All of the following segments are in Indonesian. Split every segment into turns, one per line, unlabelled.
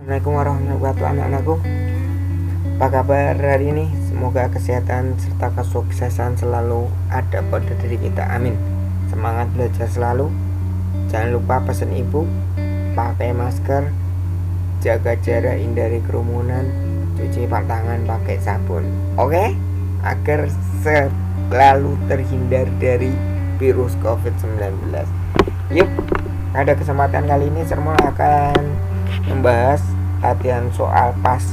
Assalamualaikum warahmatullahi wabarakatuh anak-anakku. Apa kabar hari ini? Semoga kesehatan serta kesuksesan selalu ada pada diri kita, amin. Semangat belajar selalu. Jangan lupa pesan ibu, pakai masker, jaga jarak, hindari kerumunan, cuci tangan pakai sabun. Oke? Agar selalu terhindar dari virus COVID-19. Yuk, pada kesempatan kali ini Sermol akan membahas latihan soal pas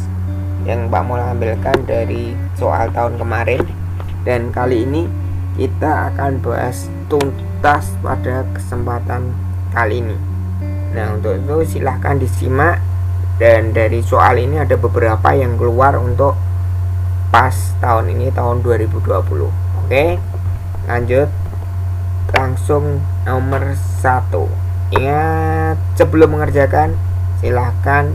yang Pak Mul ambilkan dari soal tahun kemarin, dan kali ini kita akan bahas tuntas pada kesempatan kali ini. Nah, untuk itu silahkan disimak, dan dari soal ini ada beberapa yang keluar untuk pas tahun ini, tahun 2020. Oke, lanjut langsung nomor 1. Ingat, sebelum mengerjakan silahkan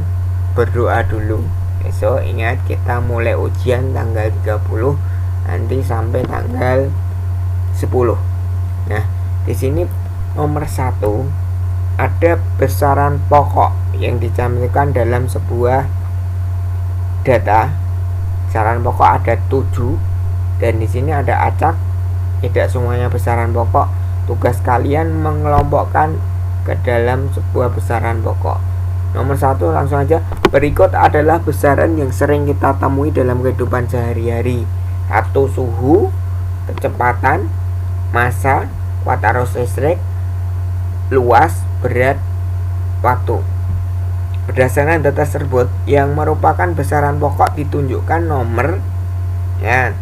berdoa dulu. Besok ingat kita mulai ujian tanggal 30 nanti sampai tanggal 10. Nah, di sini nomor 1 ada besaran pokok yang dicantumkan dalam sebuah data. Besaran pokok ada 7 dan di sini ada acak. Tidak semuanya besaran pokok. Tugas kalian mengelompokkan ke dalam sebuah besaran pokok. Nomor 1 langsung aja. Berikut adalah besaran yang sering kita temui dalam kehidupan sehari-hari. 1. Suhu, kecepatan, massa, kuat arus listrik, luas, berat, waktu. Berdasarkan data tersebut yang merupakan besaran pokok ditunjukkan nomor. Ya,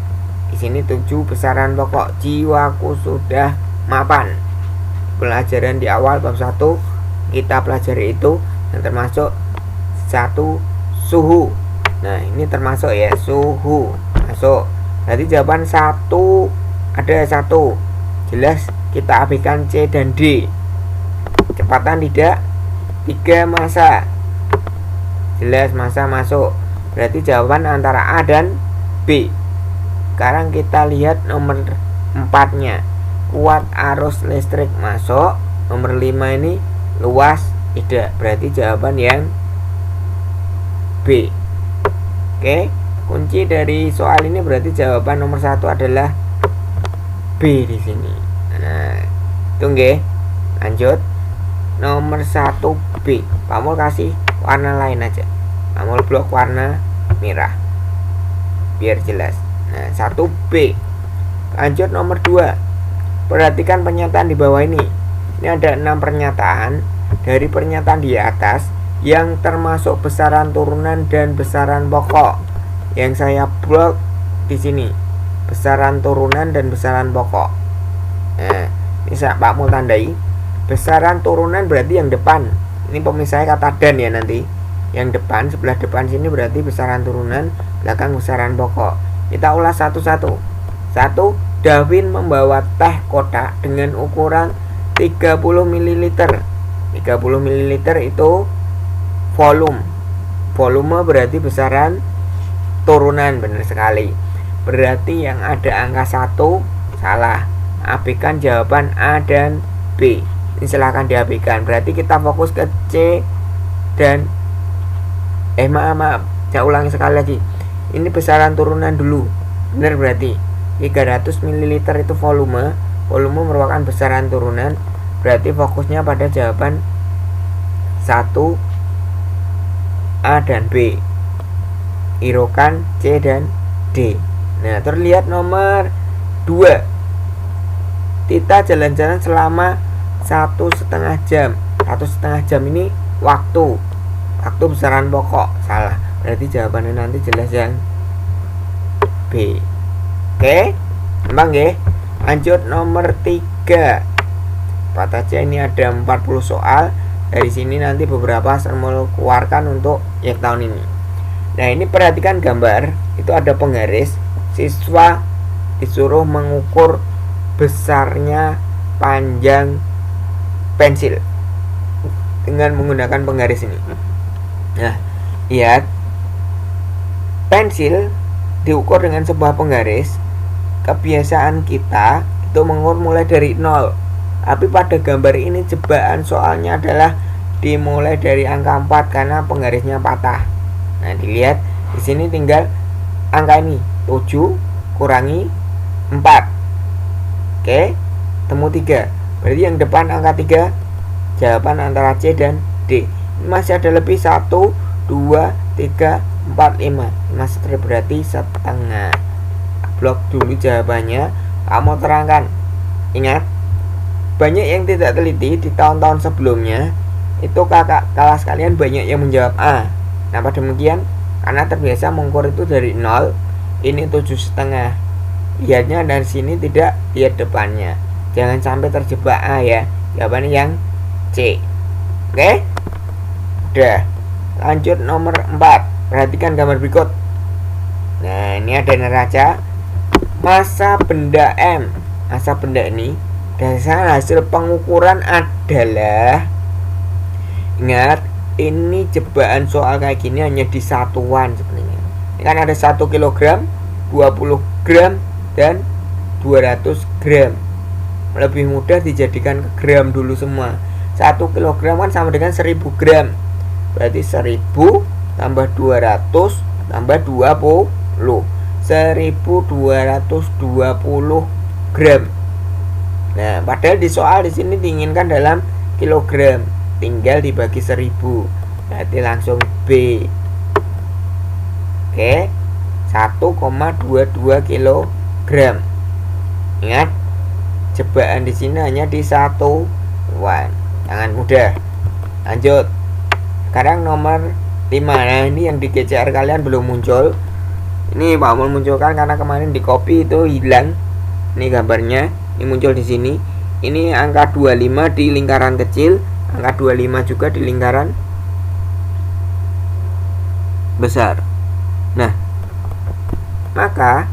di sini 7 besaran pokok. Jiwaku sudah mapan. Pelajaran di awal bab 1 kita pelajari itu, yang termasuk 1 suhu. Nah, ini termasuk ya, suhu masuk. Berarti jawaban 1 ada 1. Jelas kita abaikan C dan D. Kecepatan tidak. 3 massa. Jelas massa masuk. Berarti jawaban antara A dan B. Sekarang kita lihat nomor 4-nya. Kuat arus listrik masuk. Nomor 5 ini luas tidak. Berarti jawaban yang B. Oke, kunci dari soal ini berarti jawaban nomor 1 adalah B di sini. Nah, tunggu. Lanjut. Nomor 1 B. Pak Mul kasih warna lain aja. Pak Mul blok warna merah biar jelas. Nah, 1 B. Lanjut nomor 2. Perhatikan pernyataan di bawah ini. Ini ada 6 pernyataan. Dari pernyataan di atas yang termasuk besaran turunan dan besaran pokok. Yang saya blok di sini. Besaran turunan dan besaran pokok. Nah, ini Pak Mul tandai. Besaran turunan berarti yang depan. Ini pemisahnya kata dan ya nanti. Yang depan, sebelah depan sini berarti besaran turunan, belakang besaran pokok. Kita ulas satu-satu. 1. Davin membawa teh kotak dengan ukuran 30 ml. 30 ml itu volume. Volume berarti besaran turunan, benar sekali. Berarti yang ada angka 1 salah. Abaikan jawaban A dan B. Ini silahkan diabaikan. Berarti kita fokus ke C dan maaf. Saya ulangi sekali lagi. Ini besaran turunan dulu. Benar berarti 300 ml itu volume. Volume merupakan besaran turunan. Berarti fokusnya pada jawaban 1 A dan B. Hiraukan C dan D. Nah, terlihat nomor 2. Kita jalan-jalan selama 1,5 jam. 1,5 jam ini waktu. Waktu besaran pokok. Salah. Berarti jawabannya nanti jelas yang B. Oke, gampang ya. Lanjut nomor 3. Pak aja ini ada 40 soal. Dari sini nanti beberapa saya mau keluarkan untuk yang tahun ini. Nah, ini perhatikan gambar. Itu ada penggaris. Siswa disuruh mengukur besarnya panjang pensil dengan menggunakan penggaris ini. Nah, lihat. Pensil diukur dengan sebuah penggaris. Kebiasaan kita itu mengukur mulai dari 0. Tapi pada gambar ini jebakan soalnya adalah dimulai dari angka 4 karena penggarisnya patah. Nah, dilihat di sini tinggal angka ini 7 kurangi 4. Oke, temu 3. Berarti yang depan angka 3. Jawaban antara C dan D. Masih ada lebih 1, 2, 3, 4, 5. Masih berarti setengah. Blok dulu jawabannya. Kamu terangkan. Ingat, banyak yang tidak teliti di tahun-tahun sebelumnya. Itu kakak kelas kalian banyak yang menjawab A. Kenapa demikian? Karena terbiasa mengukur itu dari 0. Ini 7,5. Lihatnya dari sini, tidak lihat depannya. Jangan sampai terjebak A ya. Jawabannya yang C. Oke? Udah. Lanjut nomor 4. Perhatikan gambar berikut. Nah, ini ada neraca massa benda M. Massa benda ini dasar hasil pengukuran adalah, ingat, ini jebakan soal kayak gini hanya di satuan sebenarnya. Ini kan ada 1 kg, 20 gram, dan 200 gram. Lebih mudah dijadikan ke gram dulu semua. 1 kg kan sama dengan 1000 gram. Berarti 1000 tambah 200 tambah 20. 1220 gram. Nah, padahal di soal di sini diinginkan dalam kilogram, tinggal dibagi 1000. Berarti langsung B. Oke, 1,22 kilogram. Ingat, jebakan di sini hanya di satuan. Jangan mudah. Lanjut. Sekarang nomor 5. Nah, ini yang di GCR kalian belum muncul. Ini Pak mau munculkan karena kemarin di copy itu hilang. Ini gambarnya. Ini muncul di sini. Ini angka 25 di lingkaran kecil, angka 25 juga di lingkaran besar. Nah, maka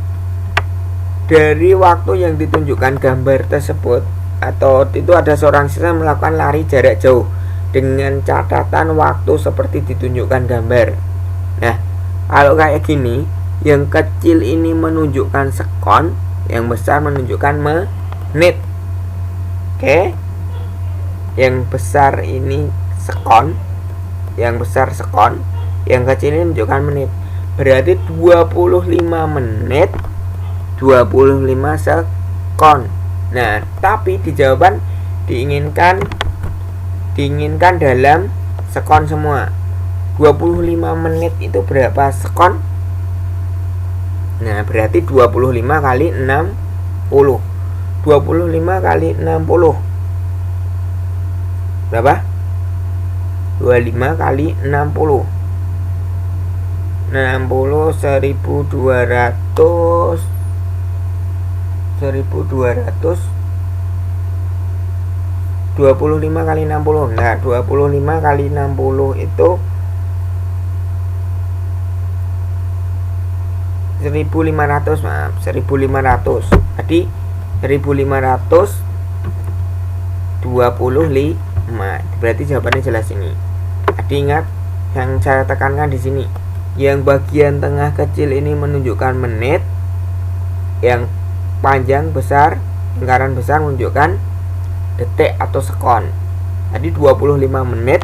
dari waktu yang ditunjukkan gambar tersebut, atau itu ada seorang siswa melakukan lari jarak jauh dengan catatan waktu seperti ditunjukkan gambar. Nah, kalau kayak gini, yang kecil ini menunjukkan sekon, yang besar menunjukkan menit. Oke, yang besar ini sekon, yang besar sekon, yang kecil ini menunjukkan menit. Berarti 25 menit 25 sekon. Nah, tapi di jawaban diinginkan dalam sekon semua. 25 menit itu berapa sekon? Nah, berarti 25 kali 60. 25 kali 60 berapa? 25 kali 60. 60 1200 25 kali 60. Nah, 25 kali 60 itu 1500, maaf, 1500. Tadi 1525. Berarti jawabannya jelas ini. Tadi ingat yang saya tekankan di sini. Yang bagian tengah kecil ini menunjukkan menit. Yang panjang besar, lingkaran besar menunjukkan detik atau sekon. Tadi 25 menit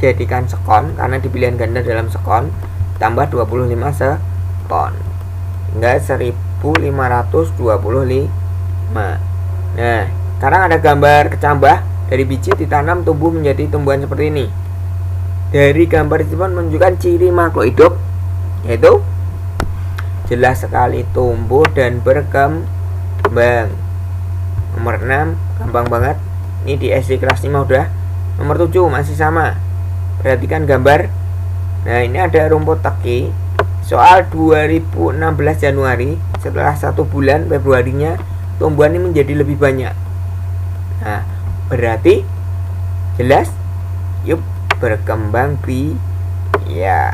jadikan sekon karena di pilihan ganda dalam sekon, tambah 25 sekon hingga 1525. Nah, sekarang ada gambar kecambah dari biji ditanam tumbuh menjadi tumbuhan seperti ini. Dari gambar itu menunjukkan ciri makhluk hidup, yaitu jelas sekali tumbuh dan berkembang. Nomor 6 gampang banget. Ini di SD kelas 5 udah. Nomor 7 masih sama. Perhatikan gambar. Nah, ini ada rumput teki. Soal 2016 Januari, setelah 1 bulan Februarinya tumbuhan ini menjadi lebih banyak. Nah, berarti jelas yuk berkembang ya.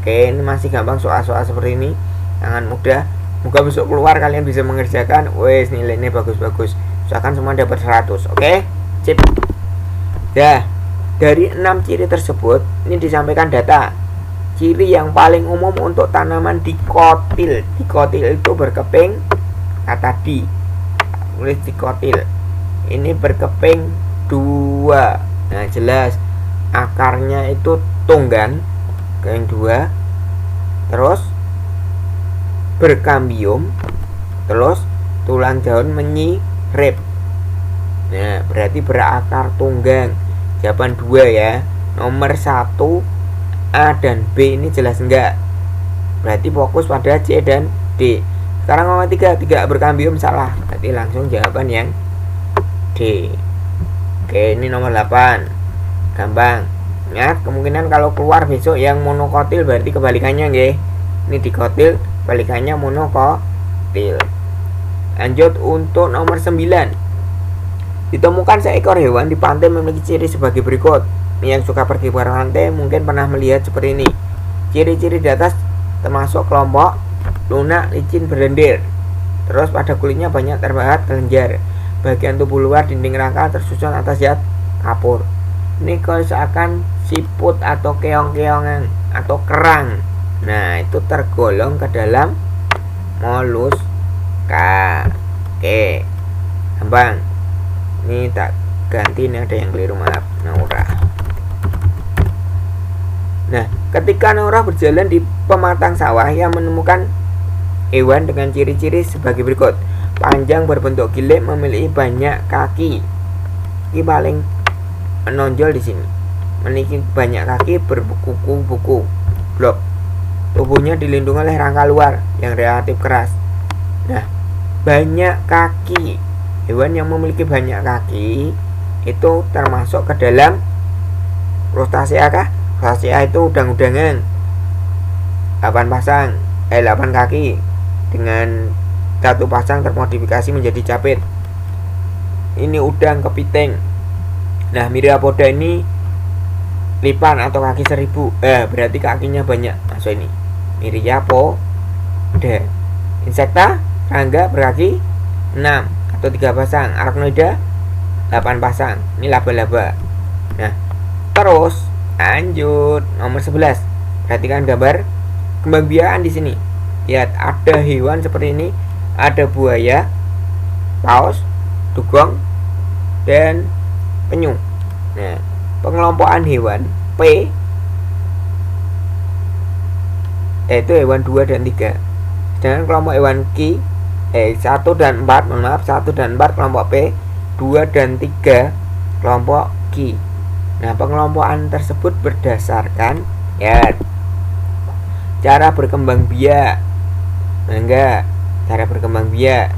Oke, ini masih gampang soal-soal seperti ini. Jangan mudah. Moga besok keluar kalian bisa mengerjakan. Wes, nilainya bagus-bagus. Usahakan semua dapat 100. Oke? Sip. Ya, dari 6 ciri tersebut ini disampaikan data. Ciri yang paling umum untuk tanaman dikotil. Dikotil itu berkeping kata di. Tulis dikotil. Ini berkeping 2. Nah jelas akarnya itu tunggang yang dua, terus berkambium, terus tulang daun menyirip. Nah berarti berakar tunggang. Jawaban 2 ya. Nomor 1 A dan B ini jelas enggak. Berarti fokus pada C dan D. Sekarang nomor 3 tidak berkambium, salah. Berarti langsung jawaban yang D. Oke, ini nomor 8. Gampang. Ingat, kemungkinan kalau keluar besok yang monokotil berarti kebalikannya nggih. Ini dikotil, kebalikannya monokotil. Lanjut untuk nomor 9. Ditemukan seekor hewan di pantai memiliki ciri sebagai berikut. Yang suka pergi ke pantai mungkin pernah melihat seperti ini. Ciri-ciri di atas termasuk kelompok lunak, licin, berlendir. Terus pada kulitnya banyak terlihat kelenjar. Bagian tubuh luar dinding rangka tersusun atas zat kapur. Ini seakan siput atau keong-keongan atau kerang. Nah itu tergolong ke dalam moluska. Oke, gampang. Ini tak ganti, ini ada yang keliru, maaf. Naura. Nah ketika Naura berjalan di pematang sawah, ia menemukan hewan dengan ciri-ciri sebagai berikut. Panjang, berbentuk gilik, memiliki banyak kaki. Ini paling menonjol di sini. Memiliki banyak kaki, berkuku-kuku blok. Tubuhnya dilindungi oleh rangka luar yang relatif keras. Nah, banyak kaki. Hewan yang memiliki banyak kaki itu termasuk ke dalam Crustacea kah? Crustacea itu udang-udangan. 8 kaki dengan 1 pasang termodifikasi menjadi capit. Ini udang kepiting. Nah Myriapoda ini lipan atau kaki 1000. Berarti kakinya banyak. Masuk ini Myriapoda. Insekta serangga berkaki 6 atau 3 pasang. Arachnoida 8 pasang. Ini laba-laba. Nah terus lanjut nomor 11. Perhatikan gambar kembangbiakan di sini. Lihat ada hewan seperti ini. Ada buaya, paus, dugong, dan penyu. Nah, pengelompokan hewan P yaitu hewan 2 dan 3. Sedangkan kelompok hewan Q 1 dan 4, mohon maaf, 1 dan 4 kelompok P, 2 dan 3 kelompok Q. Nah, pengelompokan tersebut berdasarkan ya cara berkembang biak. Enggak, cara berkembang biak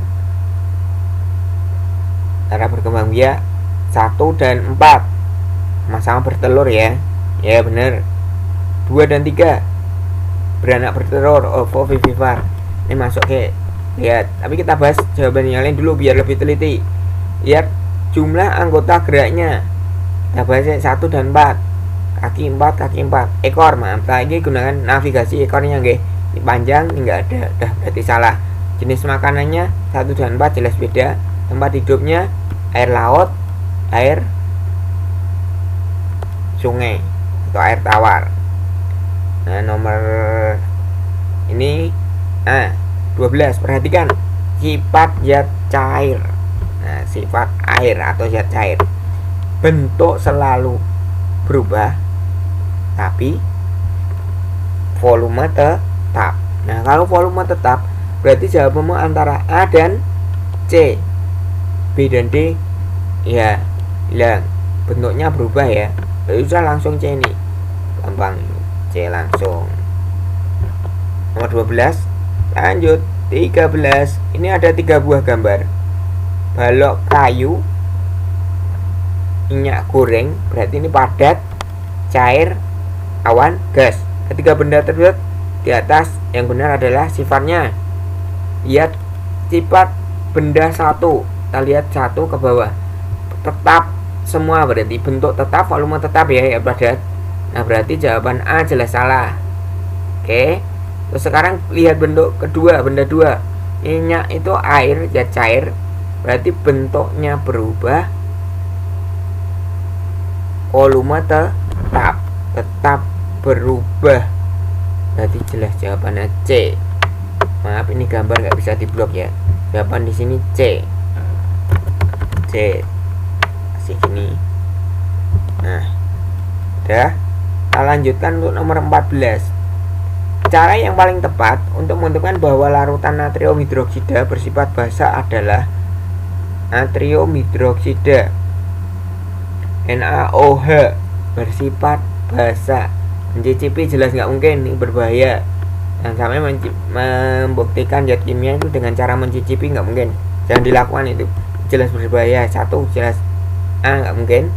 1 dan 4 sama-sama bertelur ya. Ya bener. 2 dan 3 beranak bertelur, ovovivipar. Ini masuk ke lihat. Tapi kita bahas jawaban yang lain dulu biar lebih teliti. Lihat jumlah anggota geraknya. Kita bahas 1 dan 4. Kaki 4. Ekor, maaf. Lagi gunakan navigasi ekornya nggih. Ini panjang, ini enggak ada. Dah berarti salah. Jenis makanannya 1 dan 4 jelas beda. Tempat hidupnya air laut, air sungai atau air tawar. Nah, nomor ini 12. Perhatikan sifat zat cair. Nah, sifat air atau zat cair. Bentuk selalu berubah tapi volume tetap. Nah, kalau volume tetap berarti jawabanmu antara A dan C. B dan D ya hilang, bentuknya berubah ya. Bisa langsung C ini. Gampang. C langsung. Nomor 12. Lanjut 13. Ini ada 3 buah gambar. Balok kayu, minyak goreng, berarti ini padat, cair, awan, gas. Ketiga benda tersebut di atas yang benar adalah sifatnya. Lihat sifat benda 1. Kita lihat 1 ke bawah. Tetap semua, berarti bentuk tetap, volume tetap ya padat. Nah berarti jawaban A jelas salah. Oke. Terus sekarang lihat bentuk kedua, benda 2. Minyak itu air, zat cair. Berarti bentuknya berubah, volume tetap berubah. Berarti jelas jawabannya C. Maaf ini gambar nggak bisa diblok ya. Jawaban di sini C. Masih gini. Nah sudah. Kita lanjutkan untuk nomor 14. Cara yang paling tepat untuk menentukan bahwa larutan natrium hidroksida bersifat basa adalah natrium hidroksida NaOH bersifat basa. Mencicipi jelas nggak mungkin, ini berbahaya. Yang sampai membuktikan zat kimia itu dengan cara mencicipi nggak mungkin, jangan dilakukan, itu jelas berbahaya. Satu, jelas nggak mungkin.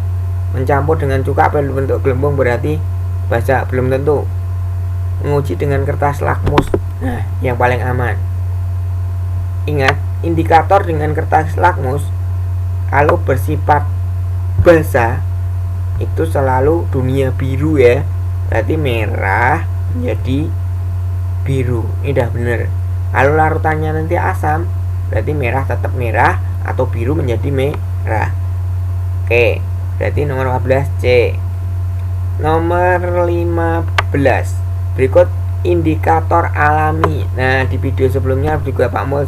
Mencampur dengan cuka berbentuk gelembung berarti basa, belum tentu. Menguji dengan kertas lakmus, nah yang paling aman. Ingat, indikator dengan kertas lakmus kalau bersifat basa itu selalu dunia biru ya, berarti merah menjadi biru, ini udah bener. Kalau larutannya nanti asam, berarti merah tetap merah atau biru menjadi merah. Oke, berarti nomor 14 C. Nomor 15, berikut indikator alami. Nah, di video sebelumnya juga Pak Mul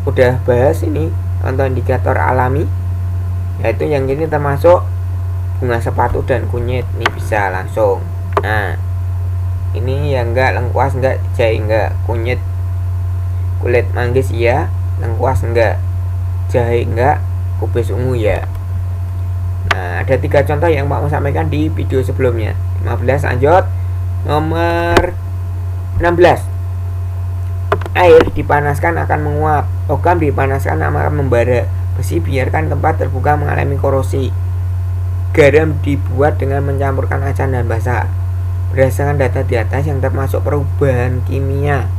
udah bahas ini contoh indikator alami, yaitu yang ini termasuk bunga sepatu dan kunyit. Ini bisa langsung. Nah, ini yang enggak, lengkuas enggak, jahe enggak, kunyit, kulit manggis ya, lengkuas enggak, jahe enggak, kubis ungu ya. Nah, ada 3 contoh yang Pak mau sampaikan di video sebelumnya. 15, lanjut. Nomor 16. Air dipanaskan akan menguap, logam dipanaskan akan membara, besi biarkan tempat terbuka mengalami korosi, garam dibuat dengan mencampurkan acan dan basa. Berdasarkan data di atas yang termasuk perubahan kimia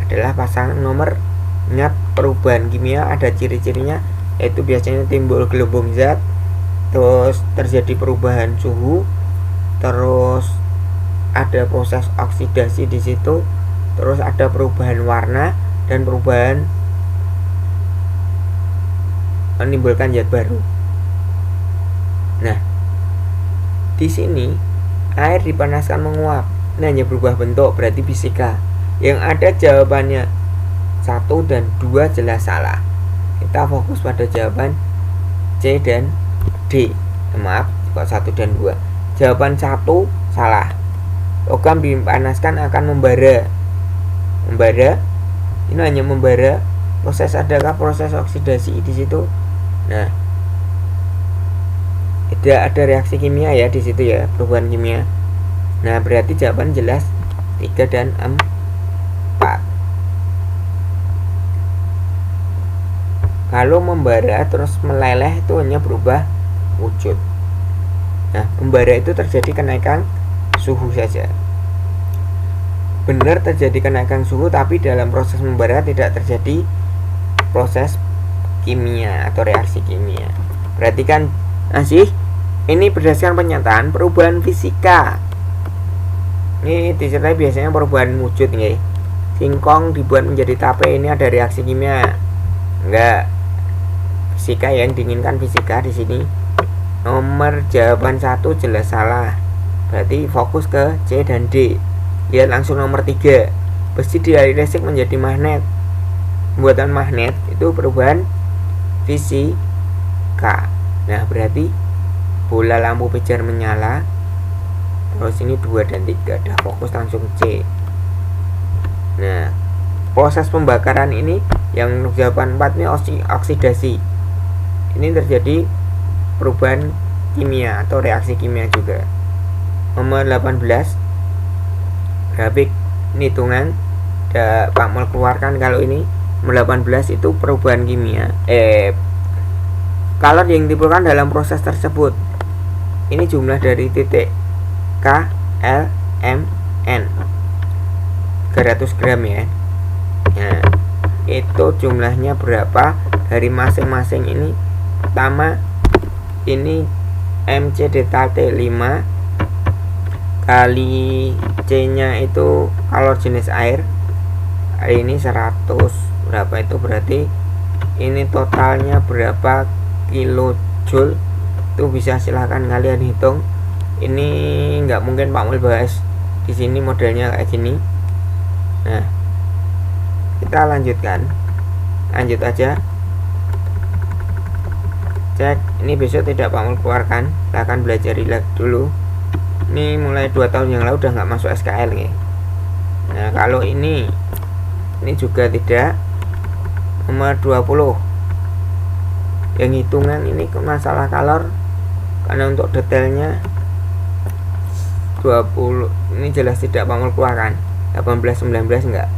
adalah pasangan nomor. Ingat, perubahan kimia ada ciri-cirinya, yaitu biasanya timbul gelembung zat, terus terjadi perubahan suhu, terus ada proses oksidasi di situ, terus ada perubahan warna dan perubahan menimbulkan zat baru. Nah, di sini air dipanaskan menguap, ini hanya berubah bentuk, berarti fisika. Yang ada jawabannya 1 dan 2 jelas salah. Kita fokus pada jawaban C dan D. Maaf, kok 1 dan 2. Jawaban 1 salah. Logam dipanaskan akan membara. Membara, ini hanya membara. Proses, adakah proses oksidasi di situ? Nah, tidak ada reaksi kimia ya di situ ya, perubahan kimia. Nah, berarti jawaban jelas 3 dan 4. Kalau membara terus meleleh itu hanya berubah wujud. Nah, membara itu terjadi kenaikan suhu saja. Benar terjadi kenaikan suhu, tapi dalam proses membara tidak terjadi proses kimia atau reaksi kimia. Perhatikan masih, ini berdasarkan pernyataan perubahan fisika. Ini disertai biasanya perubahan wujud nih. Singkong dibuat menjadi tape, ini ada reaksi kimia. Enggak. Fisika yang diinginkan fisika di sini. Nomor jawaban 1 jelas salah. Berarti fokus ke C dan D. Lihat langsung nomor 3. Besi dialiri listrik menjadi magnet. Pembuatan magnet itu perubahan fisika. Nah, berarti bola lampu pijar menyala. Terus ini 2 dan 3. Dah fokus langsung C. Nah, proses pembakaran ini yang jawaban 4 ini oksidasi. Ini terjadi perubahan kimia atau reaksi kimia juga. Nomor 18, grafik hitungan Pak Mul keluarkan. Kalau ini nomor 18 itu perubahan kimia, kalor yang ditimbulkan dalam proses tersebut. Ini jumlah dari titik K, L, M, N 300 gram ya. Nah, itu jumlahnya berapa dari masing-masing ini. Pertama ini MC delta T 5 kali C nya itu kalor jenis air, ini 100 berapa, itu berarti ini totalnya berapa kilojoule. Itu bisa silahkan kalian hitung. Ini nggak mungkin Pak Mul bahas di sini modelnya kayak gini. Nah, kita lanjutkan, lanjut aja. Cek, ini besok tidak Pak Mul keluarkan, silahkan belajar relax dulu. Ini mulai 2 tahun yang lalu udah nggak masuk SKL nih. Nah kalau ini juga tidak. Nomor 20 yang hitungan ini masalah kalor, karena untuk detailnya 20 ini jelas tidak Pak Mul keluarkan. 18 19 enggak.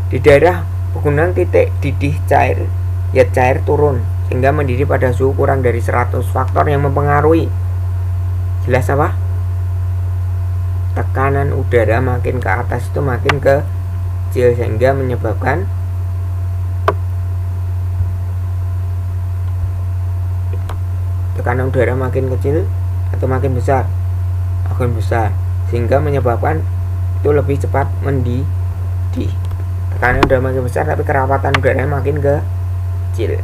Di daerah penggunaan titik didih cair, zat cair turun sehingga mendidih pada suhu kurang dari 100. Faktor yang mempengaruhi jelas apa? Tekanan udara makin ke atas itu makin kecil sehingga menyebabkan tekanan udara makin kecil atau makin besar sehingga menyebabkan itu lebih cepat mendidih. Tekanan udara makin besar tapi kerapatan udara makin kecil.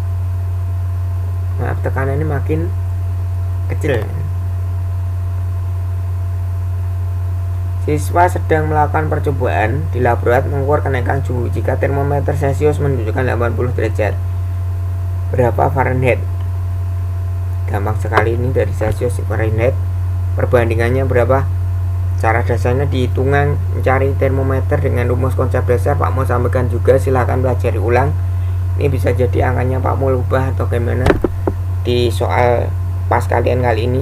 Maaf, tekanan ini makin kecil. Siswa sedang melakukan percobaan di laboratorium mengukur kenaikan suhu. Jika termometer Celcius menunjukkan 80 derajat, berapa Fahrenheit? Gampang sekali ini, dari Celcius ke Fahrenheit. Perbandingannya berapa? Cara dasarnya dihitungan mencari termometer dengan rumus konsep dasar Pak Mul sampaikan juga, silahkan pelajari ulang. Ini bisa jadi angkanya Pak Mul ubah atau gimana di soal pas kalian kali ini.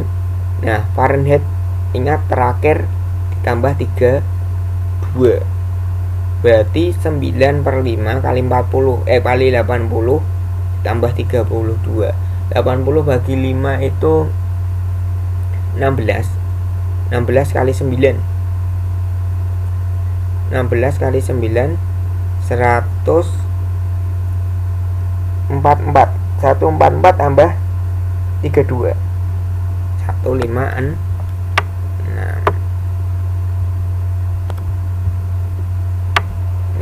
Nah Fahrenheit ingat terakhir ditambah 32 berarti 9/5 kali 40 kali 80 tambah 32. 80 bagi 5 itu 16. 16 kali 9 16 kali 9 144 144 tambah 32 156.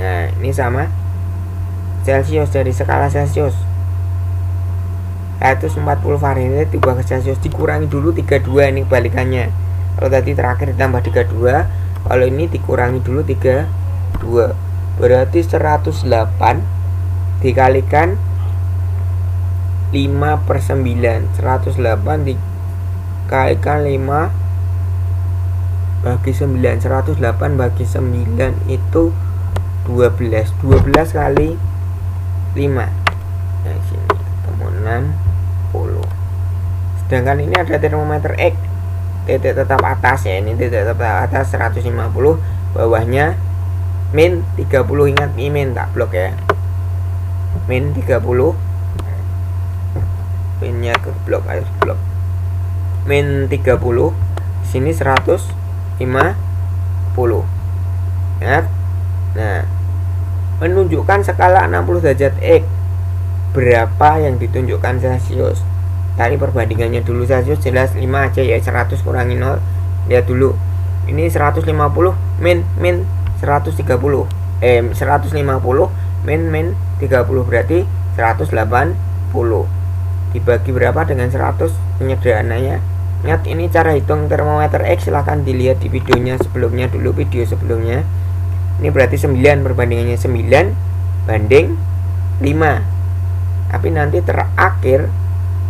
Nah ini sama Celcius, dari skala Celcius 140 Fahrenheit diubah ke Celcius, dikurangi dulu 32. Ini kebalikannya. Kalau tadi terakhir ditambah 32, kalau ini dikurangi dulu 32. Berarti 108 dikalikan 5/9. 108 dikalikan 5 bagi 9. 108 bagi 9 itu 12. 12 kali 5. Nah sini ketemu 60. Sedangkan ini ada termometer X, titik tetap atas ya, ini titik tetap atas 150, bawahnya min 30. Ingat ini min tak blok ya, min 30, minnya ke blok, harus blok min 30, sini 150. Ingat. Nah menunjukkan skala 60 derajat X, berapa yang ditunjukkan Celcius. Tadi perbandingannya dulu. Celcius jelas 5 aja ya, 100 kurangi 0. Lihat dulu. Ini 150 min 130. 150 min 30 berarti 180. Dibagi berapa dengan 100? Penyederhananya. Ingat ini cara hitung termometer X, silahkan dilihat di videonya sebelumnya dulu, video sebelumnya. Ini berarti 9, perbandingannya 9 banding 5. Tapi nanti terakhir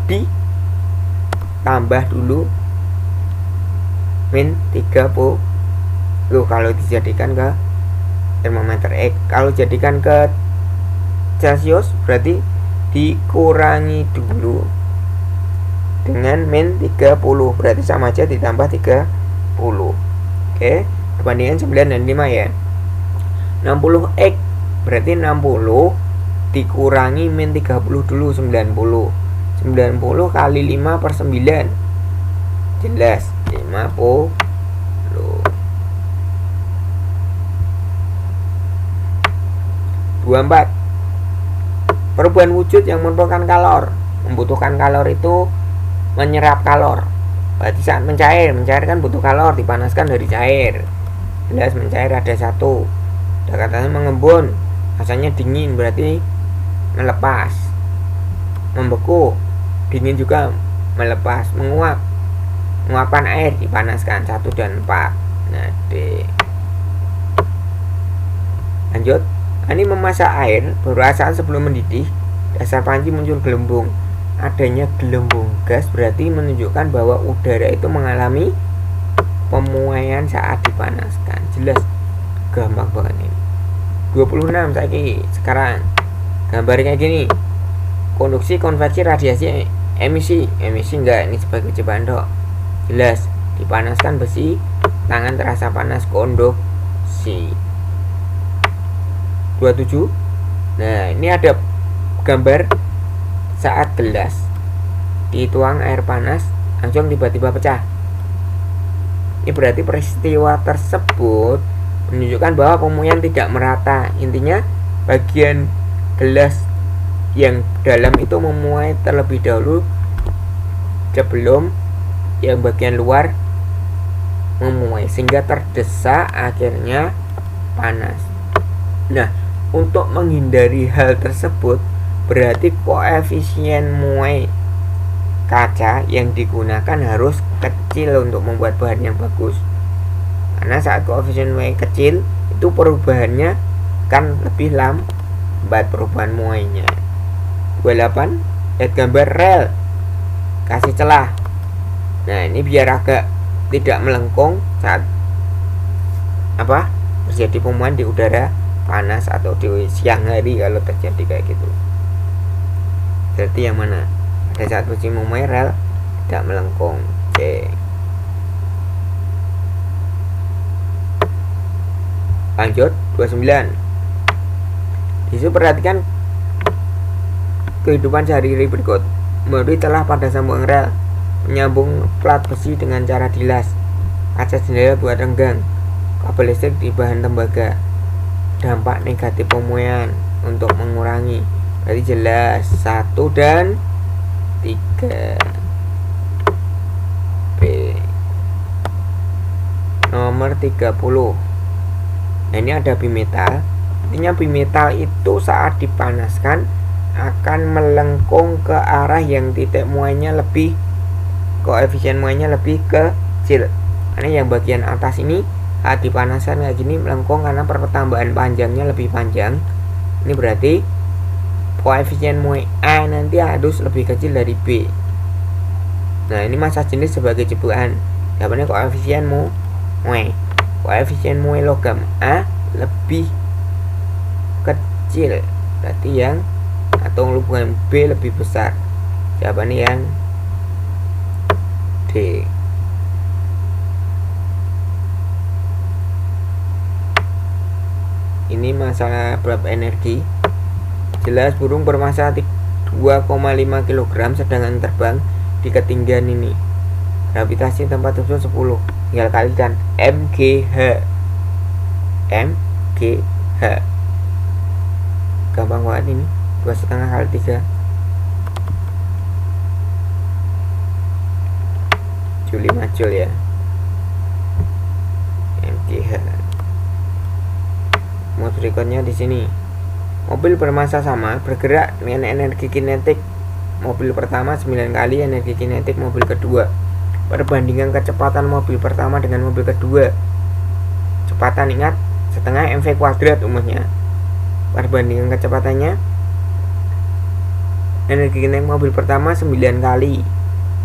ditambah dulu min 30 kalau dijadikan ke termometer X. Kalau jadikan ke Celcius berarti dikurangi dulu dengan min 30, berarti sama aja ditambah 30. Oke, perbandingan 9 dan 5 ya. 60 X berarti 60 dikurangi min 30 dulu, 90. 90 kali 5/9 jelas 50. 24. Perubahan wujud yang membutuhkan kalor. Membutuhkan kalor itu menyerap kalor. Berarti saat mencair kan butuh kalor, dipanaskan dari cair. Jelas mencair ada 1. Katanya mengembun, rasanya dingin berarti melepas. Membeku, dingin juga melepas. Menguap, menguapkan air, dipanaskan 1 dan 4. Nah D. Lanjut. Ini memasak air berasaan sebelum mendidih. Dasar panci muncul gelembung. Adanya gelembung gas berarti menunjukkan bahwa udara itu mengalami pemuaian saat dipanaskan. Jelas gampang banget ini. 26 sekarang gambarnya gini. Konduksi, konveksi, radiasi, emisi enggak, ini sebagai cobaan dok. Jelas dipanaskan besi, tangan terasa panas, konduksi. 27. Nah, ini ada gambar saat gelas dituang air panas langsung tiba-tiba pecah. Ini berarti peristiwa tersebut menunjukkan bahwa pemuaian tidak merata. Intinya bagian gelas yang dalam itu memuai terlebih dahulu sebelum yang bagian luar memuai, sehingga terdesak akhirnya panas. Nah, untuk menghindari hal tersebut berarti koefisien muai kaca yang digunakan harus kecil untuk membuat bahan yang bagus. Karena saat koefisien muai kecil itu perubahannya kan lebih lambat perubahan muainya. 28. Lihat gambar rel kasih celah. Nah, ini biar agak tidak melengkung saat terjadi pemuaian di udara panas atau di siang hari kalau terjadi kayak gitu. Berarti yang mana? Pada saat besi memuai rel tidak melengkung. Oke. Lanjut 29. Disitu perhatikan kehidupan sehari-hari berikut. Memberi telah pada sambungan rel, menyambung plat besi dengan cara dilas, kaca jendela buat renggang, kabel listrik di bahan tembaga. Dampak negatif pemuaian untuk mengurangi, berarti jelas 1 dan 3. B. Nomor 30. Nah, ini ada bimetal. Intinya bimetal itu saat dipanaskan akan melengkung ke arah yang titik muainya lebih, koefisien muainya lebih kecil. Karena yang bagian atas ini saat dipanaskan kayak gini melengkung karena pertambahan panjangnya lebih panjang. Ini berarti koefisien muai A nanti harus lebih kecil dari B. Nah, ini massa jenis sebagai cobaan. Jawabannya koefisien muai. Koefisien muai logam A lebih kecil, berarti yang atau hubungan B lebih besar. Jawabannya yang D. Ini masalah berapa energi. Jelas burung bermassa 2,5 kg sedangkan terbang di ketinggian ini. Gravitasi tempat tujuan 10. Tinggal kalikan MGH. Gampang banget ini. 2,5 kali 3 Juli Majul ya. MGH. Mod berikutnya di sini. Mobil bermassa sama bergerak dengan energi kinetik mobil pertama 9 kali energi kinetik mobil kedua. Perbandingan kecepatan mobil pertama dengan mobil kedua. Kecepatan ingat setengah mv kuadrat umumnya. Perbandingan kecepatannya, energi kinetik mobil pertama 9 kali,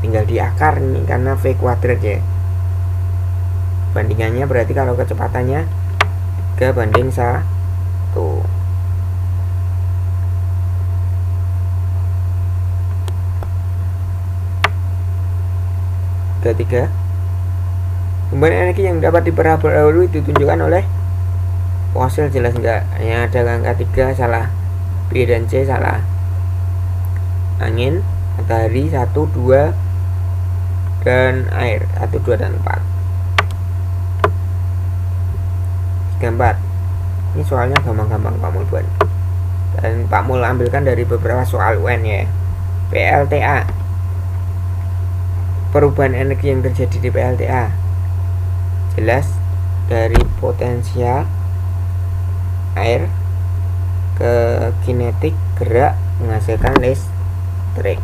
tinggal diakar nih karena v kuadrat ya. Bandingannya berarti kalau kecepatannya 3:1. Ketiga, sumber energi yang dapat diperbarui ditunjukkan oleh fosil, jelas enggak? Yang ada angka 3 salah, B dan C salah. Angin, matahari 1, 2 dan air 1, 2 dan 4. 4. Ini soalnya gampang-gampang Pak Mul buat. Dan Pak Mul ambilkan dari beberapa soal UN ya. PLTA. Perubahan energi yang terjadi di PLTA jelas dari potensial air ke kinetik gerak menghasilkan listrik.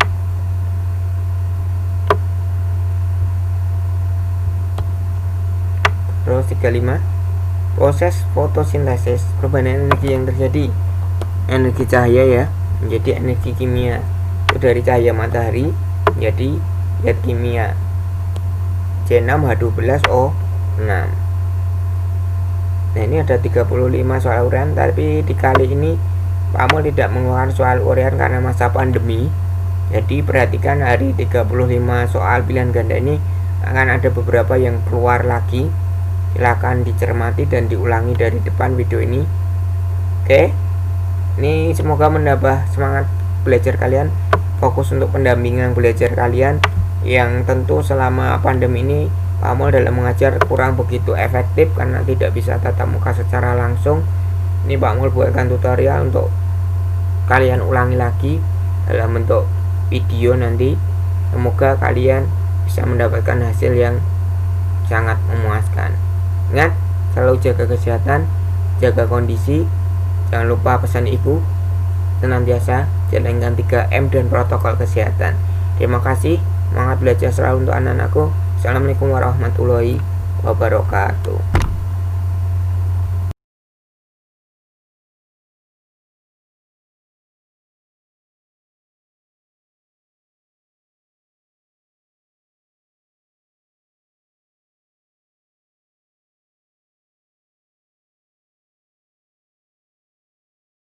Terus 35, proses fotosintesis, perubahan energi yang terjadi, energi cahaya ya menjadi energi kimia. Itu dari cahaya matahari menjadi zat kimia C6H12O Nah, ini ada 35 soal urian, tapi di kali ini Pak Amul tidak mengeluarkan soal urian karena masa pandemi. Jadi perhatikan hari 35 soal pilihan ganda ini akan ada beberapa yang keluar lagi. Silakan dicermati dan diulangi dari depan video ini. Oke. Ini semoga menambah semangat belajar kalian, fokus untuk pendampingan belajar kalian yang tentu selama pandemi ini Pak Amul dalam mengajar kurang begitu efektif karena tidak bisa tatap muka secara langsung. Ini Pak Amul buatkan tutorial untuk kalian ulangi lagi dalam bentuk video nanti. Semoga kalian bisa mendapatkan hasil yang sangat memuaskan. Ingat, selalu jaga kesehatan, jaga kondisi, jangan lupa pesan ibu, senantiasa jalankan 3M dan protokol kesehatan. Terima kasih, semangat belajar selalu untuk anak-anakku. Assalamualaikum warahmatullahi wabarakatuh.